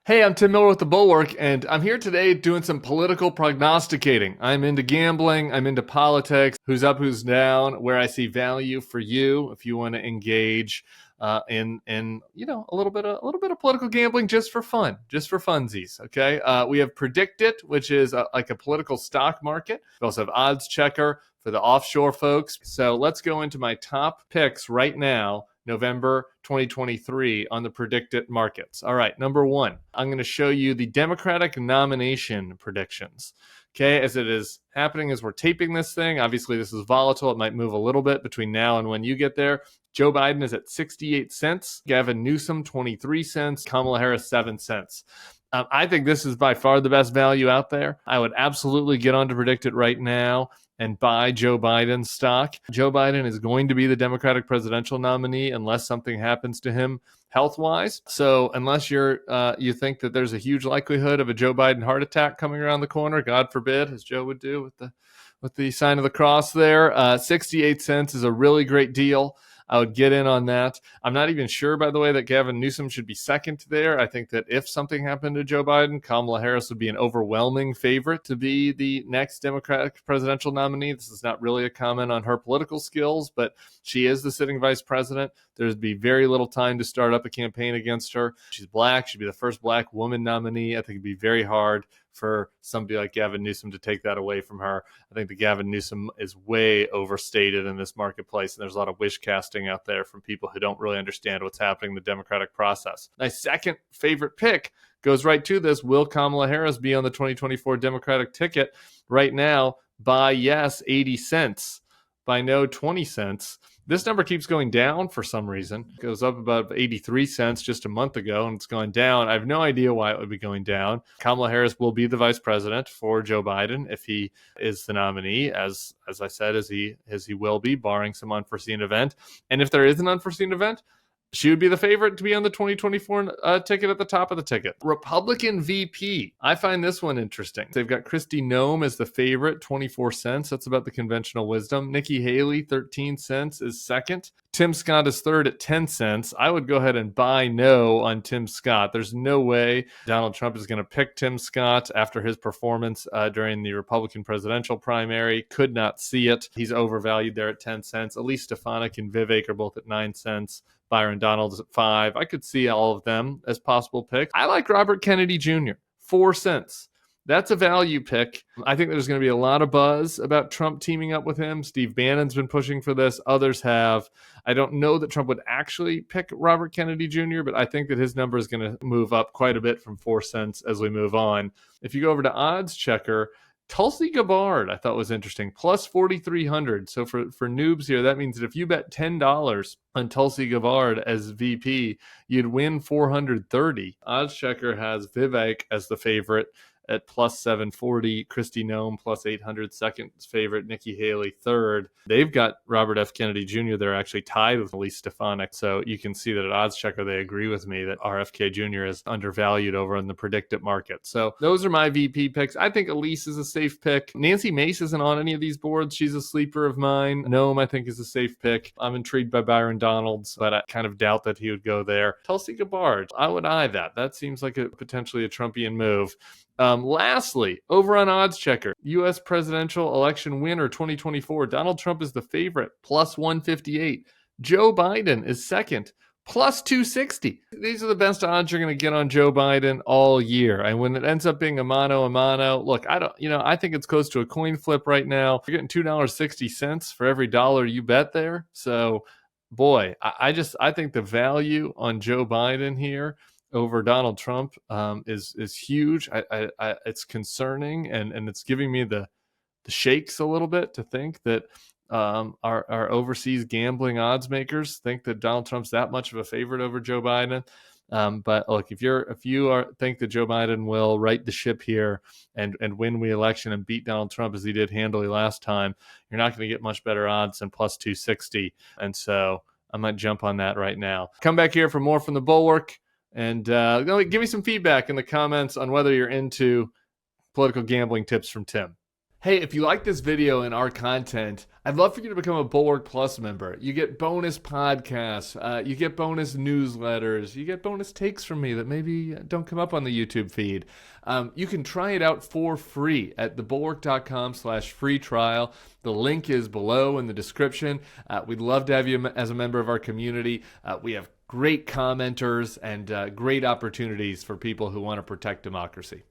Hey, I'm Tim Miller with the Bulwark, and I'm here today doing some political prognosticating. I'm into gambling, I'm into politics, who's up, who's down, where I see value for you if you want to engage in a little bit of political gambling just for fun, just for funsies. Okay, we have Predict It, which is like a political stock market. We also have Odds Checker for the offshore folks. So let's go into my top picks right now. November 2023 on the predicted markets. All right, number one, I'm going to show you the Democratic nomination predictions. Okay, as it is happening as we're taping this thing, obviously this is volatile. It might move a little bit between now and when you get there. Joe Biden is at 68 cents, Gavin Newsom 23 cents, Kamala Harris 7 cents. I think this is by far the best value out there. I would absolutely get on to Predict It right now and buy Joe Biden's stock. Joe Biden is going to be the Democratic presidential nominee unless something happens to him health-wise. So unless you think that there's a huge likelihood of a Joe Biden heart attack coming around the corner, God forbid, as Joe would do with the sign of the cross there, 68 cents is a really great deal. I would get in on that. I'm not even sure, by the way, that Gavin Newsom should be second there. I think that if something happened to Joe Biden, Kamala Harris would be an overwhelming favorite to be the next Democratic presidential nominee. This is not really a comment on her political skills, but she is the sitting vice president. There'd be very little time to start up a campaign against her. She's black. She'd be the first black woman nominee. I think it'd be very hard for somebody like Gavin Newsom to take that away from her. I think that Gavin Newsom is way overstated in this marketplace, and there's a lot of wish casting out there from people who don't really understand what's happening in the democratic process. My second favorite pick goes right to this. Will Kamala Harris be on the 2024 Democratic ticket? Right now, by yes, 80 cents. By no, 20 cents. This number keeps going down for some reason. It goes up about 83 cents just a month ago, and it's gone down. I have no idea why it would be going down. Kamala Harris will be the vice president for Joe Biden if he is the nominee, as I said, as he will be, barring some unforeseen event. And if there is an unforeseen event, she would be the favorite to be on the 2024 ticket at the top of the ticket. Republican VP. I find this one interesting. They've got Kristi Noem as the favorite, 24 cents. That's about the conventional wisdom. Nikki Haley, 13 cents, is second. Tim Scott is third at 10 cents. I would go ahead and buy no on Tim Scott. There's no way Donald Trump is going to pick Tim Scott after his performance during the Republican presidential primary. Could not see it. He's overvalued there at 10 cents. Elise Stefanik and Vivek are both at 9 cents. Byron Donalds at 5. I could see all of them as possible picks. I like Robert Kennedy Jr., 4 cents. That's a value pick. I think there's going to be a lot of buzz about Trump teaming up with him. Steve Bannon's been pushing for this. Others have. I don't know that Trump would actually pick Robert Kennedy Jr., but I think that his number is going to move up quite a bit from 4 cents as we move on. If you go over to Odds Checker, Tulsi Gabbard, I thought was interesting, plus 4,300. So for noobs here, that means that if you bet $10 on Tulsi Gabbard as VP, you'd win 430. Odds Checker has Vivek as the favorite at plus 740, Kristi Noem plus 800, second favorite, Nikki Haley third. They've got Robert F. Kennedy Jr. They're actually tied with Elise Stefanik. So you can see that at Odds Checker, they agree with me that RFK Jr. is undervalued over in the predicted market. So those are my VP picks. I think Elise is a safe pick. Nancy Mace isn't on any of these boards. She's a sleeper of mine. Noem, I think, is a safe pick. I'm intrigued by Byron Donalds, but I kind of doubt that he would go there. Tulsi Gabbard, I would eye that. That seems like potentially a Trumpian move. Lastly, over on Odds Checker, U.S. presidential election winner 2024, Donald Trump is the favorite, plus 158. Joe Biden is second, plus 260. These are the best odds you're going to get on Joe Biden all year. And when it ends up being a mano, look, I think it's close to a coin flip right now. You're getting $2.60 for every dollar you bet there. So, boy, I think the value on Joe Biden here over Donald Trump is huge. It's concerning, and it's giving me the shakes a little bit to think that our overseas gambling odds makers think that Donald Trump's that much of a favorite over Joe Biden. But look, if you think that Joe Biden will right the ship here and win the election and beat Donald Trump as he did handily last time, you're not going to get much better odds than plus 260. And so I might jump on that right now. Come back here for more from the Bulwark. And give me some feedback in the comments on whether you're into political gambling tips from Tim. Hey, if you like this video and our content, I'd love for you to become a Bulwark Plus member. You get bonus podcasts, you get bonus newsletters, you get bonus takes from me that maybe don't come up on the YouTube feed. You can try it out for free at thebulwark.com/free trial. The link is below in the description. We'd love to have you as a member of our community. We have great commenters and great opportunities for people who want to protect democracy.